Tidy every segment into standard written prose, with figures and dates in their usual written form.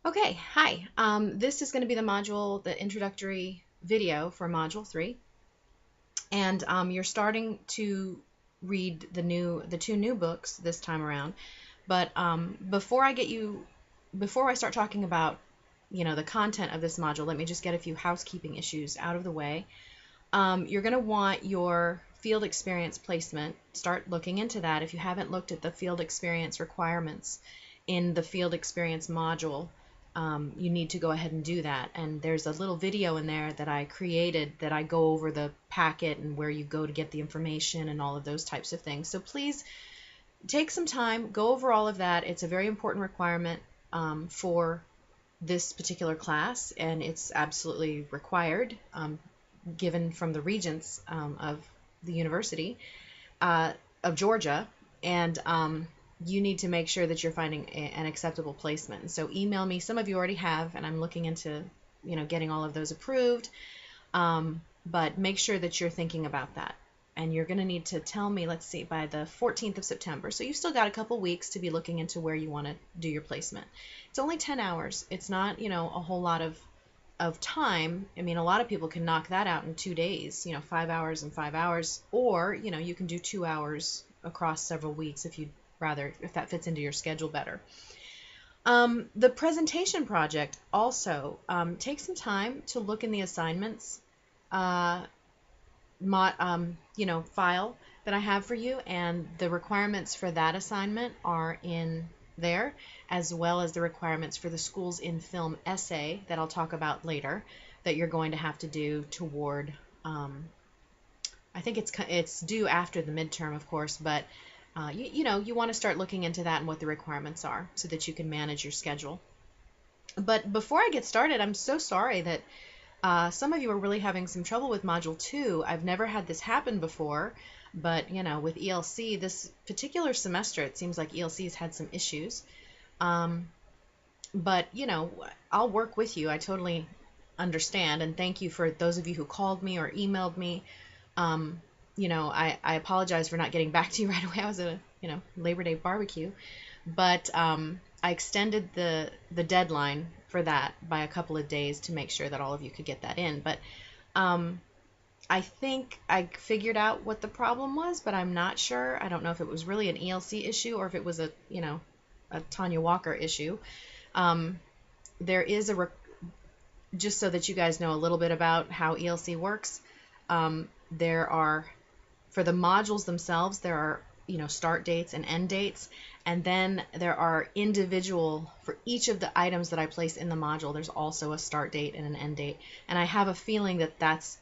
Okay, hi. This is going to be the introductory video for Module 3, and you're starting to read the two new books this time around. But before I start talking about, the content of this module, let me just get a few housekeeping issues out of the way. You're going to want your field experience placement. Start looking into that if you haven't looked at the field experience requirements in the field experience module. You need to go ahead and do that. And there's a little video in there that I created that I go over the packet and where you go to get the information and all of those types of things. So please take some time, go over all of that. It's a very important requirement for this particular class, and it's absolutely required, given from the regents of the University of Georgia. And you need to make sure that you're finding an acceptable placement. So email me. Some of you already have, and I'm looking into getting all of those approved. But make sure that you're thinking about that. And you're going to need to tell me, let's see, by the 14th of September. So you've still got a couple weeks to be looking into where you want to do your placement. It's only 10 hours. It's not, a whole lot of time. I mean, a lot of people can knock that out in 2 days, 5 hours and 5 hours, or, you can do 2 hours across several weeks if that fits into your schedule better. The presentation project also, take some time to look in the assignments file that I have for you, and the requirements for that assignment are in there, as well as the requirements for the Schools in Film essay that I'll talk about later that you're going to have to do toward, I think it's due after the midterm, of course, but you want to start looking into that and what the requirements are so that you can manage your schedule. But before I get started, I'm so sorry that some of you are really having some trouble with Module 2. I've never had this happen before, but with ELC, this particular semester, it seems like ELC has had some issues. But I'll work with you. I totally understand, and thank you for those of you who called me or emailed me. I apologize for not getting back to you right away. I was at a Labor Day barbecue, but I extended the deadline for that by a couple of days to make sure that all of you could get that in. But I think I figured out what the problem was, but I'm not sure. I don't know if it was really an ELC issue or if it was a Tanya Walker issue. There is just so that you guys know a little bit about how ELC works. There are, for the modules themselves, there are start dates and end dates, and then there are individual, for each of the items that I place in the module, there's also a start date and an end date. And I have a feeling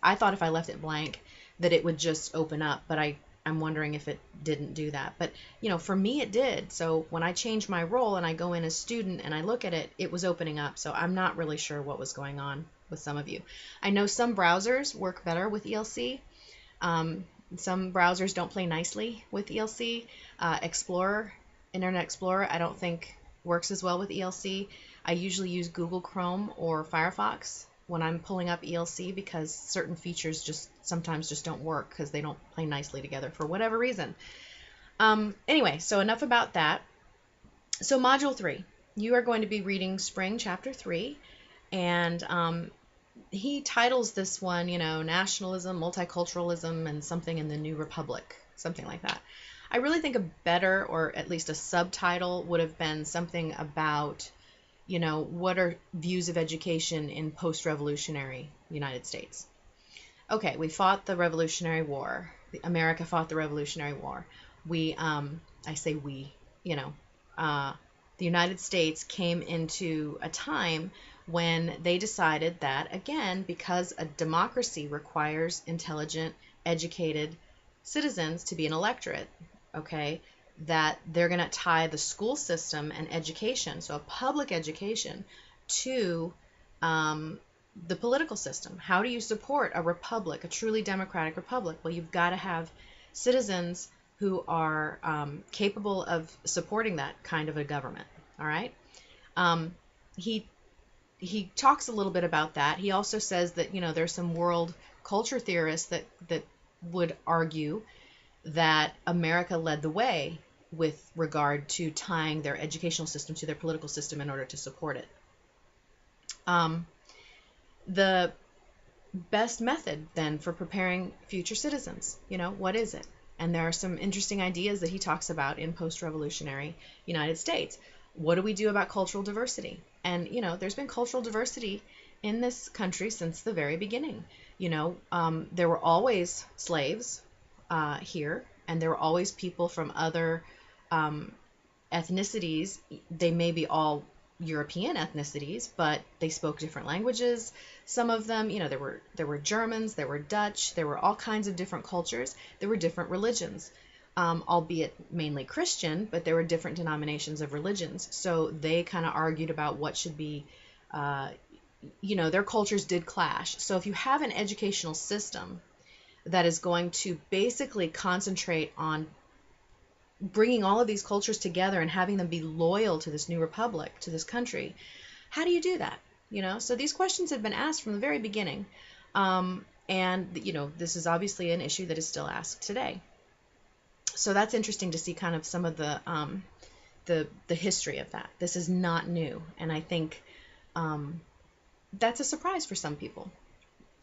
I thought if I left it blank that it would just open up, but I'm wondering if it didn't do that. But for me it did. So when I change my role and I go in as student and I look at it, it was opening up. So I'm not really sure what was going on with some of you. I know some browsers work better with ELC. Some browsers don't play nicely with ELC. Internet Explorer, I don't think works as well with ELC. I usually use Google Chrome or Firefox when I'm pulling up ELC because certain features sometimes just don't work because they don't play nicely together for whatever reason. Anyway, so enough about that. So Module 3, you are going to be reading Spring Chapter 3, and he titles this one, Nationalism, Multiculturalism, and something in the New Republic, something like that. I really think a better, or at least a subtitle, would have been something about, what are views of education in post-revolutionary United States. Okay, we fought the Revolutionary War. America fought the Revolutionary War. I say we, the United States came into a time when they decided that, again, because a democracy requires intelligent, educated citizens to be an electorate, okay, that they're going to tie the school system and education, so a public education, to the political system. How do you support a republic, a truly democratic republic? Well, you've got to have citizens who are capable of supporting that kind of a government, all right? He talks a little bit about that. He also says that, there's some world culture theorists that would argue that America led the way with regard to tying their educational system to their political system in order to support it. Um, the best method then for preparing future citizens, what is it? And there are some interesting ideas that he talks about in post-revolutionary United States. What do we do about cultural diversity? And there's been cultural diversity in this country since the very beginning. There were always slaves here, and there were always people from other ethnicities. They may be all European ethnicities, but they spoke different languages. Some of them, there were Germans, there were Dutch, there were all kinds of different cultures. There were different religions, albeit mainly Christian, but there were different denominations of religions. So they kind of argued about what should be, their cultures did clash. So if you have an educational system that is going to basically concentrate on bringing all of these cultures together and having them be loyal to this new republic, to this country, how do you do that? So these questions have been asked from the very beginning. And this is obviously an issue that is still asked today. So that's interesting to see kind of some of the history of that. This is not new. And I think that's a surprise for some people.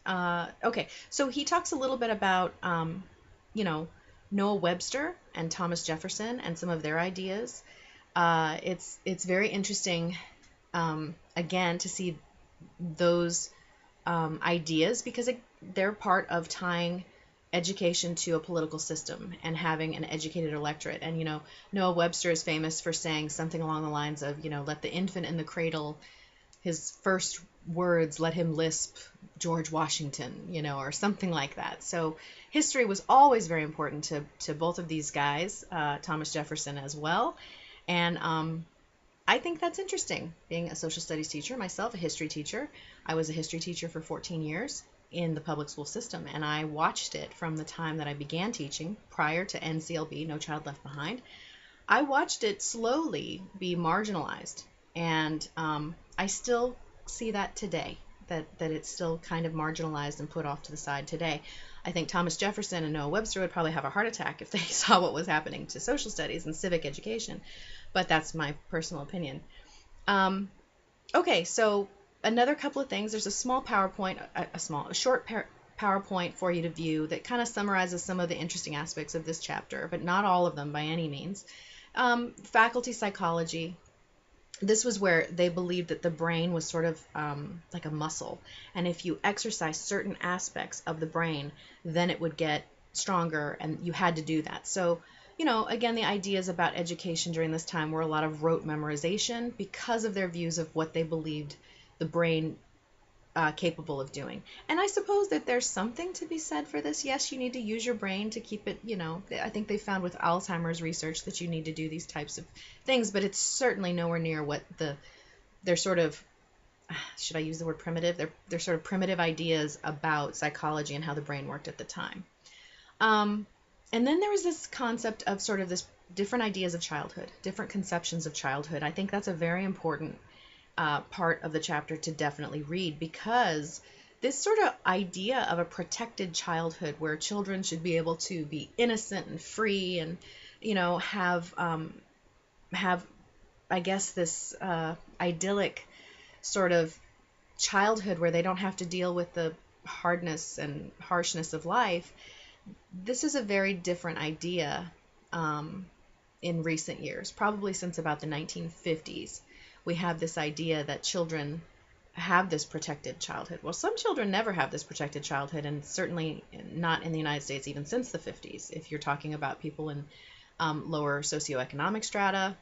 Okay, so he talks a little bit about, Noah Webster and Thomas Jefferson and some of their ideas. It's very interesting, again, to see those ideas, because they're part of tying education to a political system and having an educated electorate. And, Noah Webster is famous for saying something along the lines of, let the infant in the cradle, his first words, let him lisp George Washington, or something like that. So history was always very important to both of these guys, Thomas Jefferson as well. And I think that's interesting, being a social studies teacher, myself a history teacher. I was a history teacher for 14 years in the public school system, and I watched it from the time that I began teaching prior to NCLB, No Child Left Behind. I watched it slowly be marginalized, and I still see that today, that it's still kind of marginalized and put off to the side today. I think Thomas Jefferson and Noah Webster would probably have a heart attack if they saw what was happening to social studies and civic education, but that's my personal opinion. Okay, so another couple of things. There's a small PowerPoint, a short PowerPoint for you to view that kind of summarizes some of the interesting aspects of this chapter, but not all of them by any means. Faculty psychology. This was where they believed that the brain was sort of like a muscle, and if you exercise certain aspects of the brain, then it would get stronger, and you had to do that. So, again, the ideas about education during this time were a lot of rote memorization because of their views of what they believed the brain capable of doing. And I suppose that there's something to be said for this. Yes, you need to use your brain to keep it, I think they found with Alzheimer's research that you need to do these types of things, but it's certainly nowhere near what they're sort of, should I use the word primitive? They're sort of primitive ideas about psychology and how the brain worked at the time. And then there was this concept of sort of this different ideas of childhood, different conceptions of childhood. I think that's a very important part of the chapter to definitely read, because this sort of idea of a protected childhood where children should be able to be innocent and free and have I guess this idyllic sort of childhood where they don't have to deal with the hardness and harshness of life. This is a very different idea in recent years, probably since about the 1950s. We have this idea that children have this protected childhood. Well, some children never have this protected childhood, and certainly not in the United States even since the 50s. If you're talking about people in lower socioeconomic strata,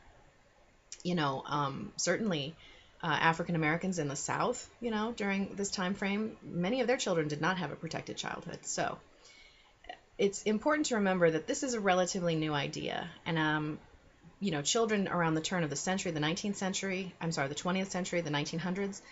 certainly African Americans in the South, during this time frame, many of their children did not have a protected childhood. So it's important to remember that this is a relatively new idea, and children around the turn of the century, the 20th century, the 1900s,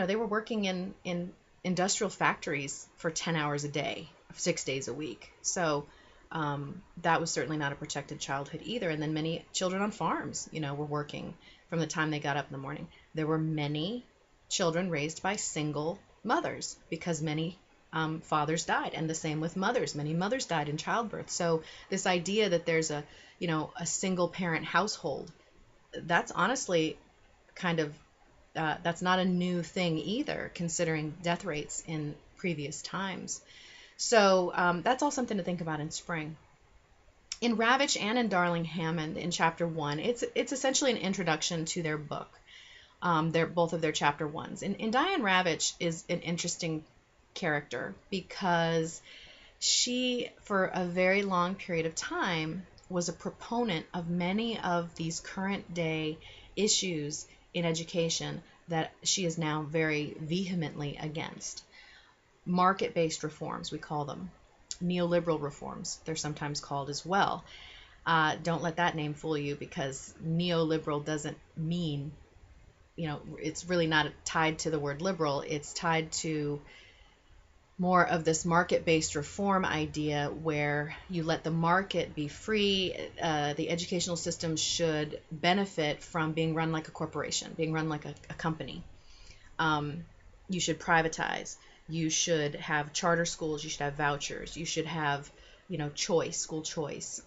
they were working in industrial factories for 10 hours a day, 6 days a week. So that was certainly not a protected childhood either. And then many children on farms, were working from the time they got up in the morning. There were many children raised by single mothers because many fathers died, and the same with mothers. Many mothers died in childbirth. So this idea that there's a single parent household, that's honestly kind of that's not a new thing either, considering death rates in previous times. So that's all something to think about in spring. In Ravitch and in Darling Hammond, in chapter 1, it's essentially an introduction to their book. They're both of their chapter 1s. And Diane Ravitch is an interesting character because she, for a very long period of time, was a proponent of many of these current day issues in education that she is now very vehemently against. Market-based reforms, we call them. Neoliberal reforms, they're sometimes called as well. Don't let that name fool you, because neoliberal doesn't mean, it's really not tied to the word liberal. It's tied to more of this market-based reform idea where you let the market be free. The educational system should benefit from being run like a corporation, being run like a company. You should privatize. You should have charter schools. You should have vouchers. You should have, choice, school choice.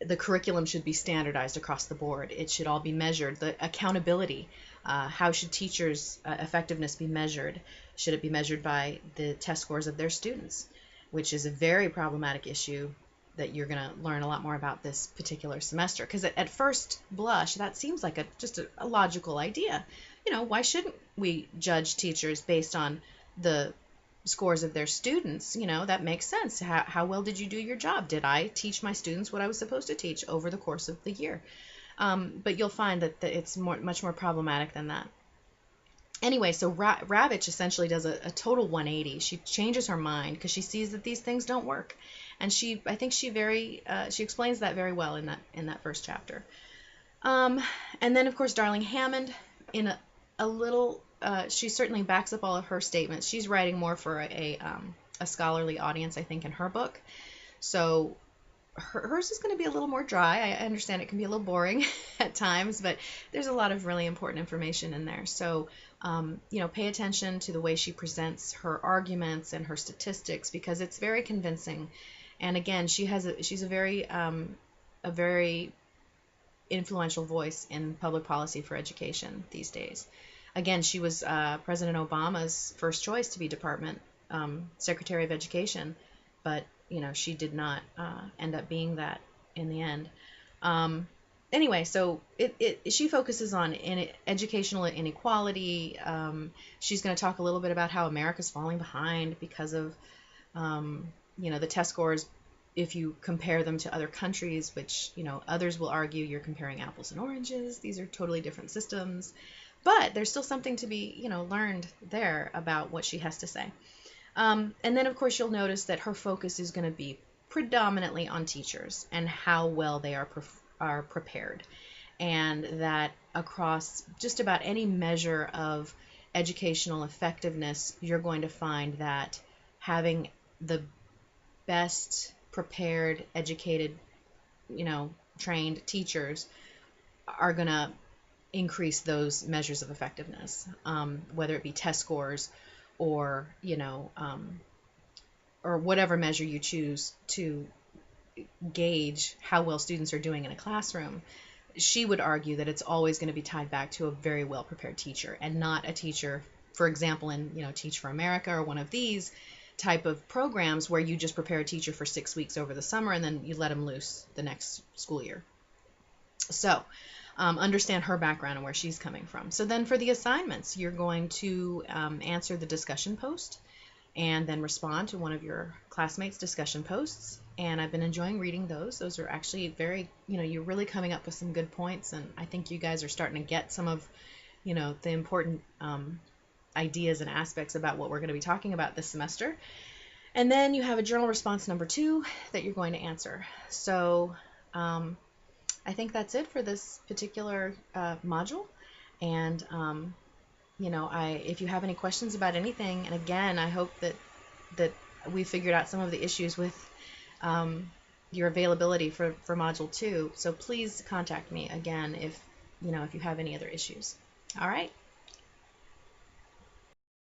The curriculum should be standardized across the board. It should all be measured. The accountability, how should teachers' effectiveness be measured? Should it be measured by the test scores of their students, which is a very problematic issue that you're going to learn a lot more about this particular semester? Because at first blush, that seems like just a logical idea. Why shouldn't we judge teachers based on the scores of their students? That makes sense. How well did you do your job? Did I teach my students what I was supposed to teach over the course of the year? But you'll find that it's much more problematic than that. Anyway, so Ravitch essentially does a total 180. She changes her mind because she sees that these things don't work, and I think she explains that very well in that first chapter. And then of course Darling Hammond, in a little, she certainly backs up all of her statements. She's writing more for a scholarly audience, I think, in her book. So hers is going to be a little more dry. I understand it can be a little boring at times, but there's a lot of really important information in there. So, pay attention to the way she presents her arguments and her statistics, because it's very convincing. And again, she's a very influential voice in public policy for education these days. Again, she was President Obama's first choice to be Department Secretary of Education, but she did not end up being that in the end. Anyway, so she focuses on educational inequality. She's going to talk a little bit about how America's falling behind because of the test scores. If you compare them to other countries, which others will argue you're comparing apples and oranges, these are totally different systems, but there's still something to be learned there about what she has to say. And then, of course, you'll notice that her focus is going to be predominantly on teachers and how well they are prepared, and that across just about any measure of educational effectiveness, you're going to find that having the best prepared, educated, trained teachers are going to increase those measures of effectiveness, whether it be test scores or or whatever measure you choose to gauge how well students are doing in a classroom. She would argue that it's always going to be tied back to a very well prepared teacher, and not a teacher, for example, in Teach for America or one of these type of programs where you just prepare a teacher for 6 weeks over the summer and then you let them loose the next school year. So understand her background and where she's coming from. So then for the assignments, you're going to answer the discussion post and then respond to one of your classmates' discussion posts. And I've been enjoying reading those. Those are actually very, you're really coming up with some good points, and I think you guys are starting to get some of, the important ideas and aspects about what we're going to be talking about this semester. And then you have a journal response number 2 that you're going to answer. So I think that's it for this particular module. And if you have any questions about anything, and again, I hope that we figured out some of the issues with your availability for module 2. So please contact me again if you have any other issues. All right.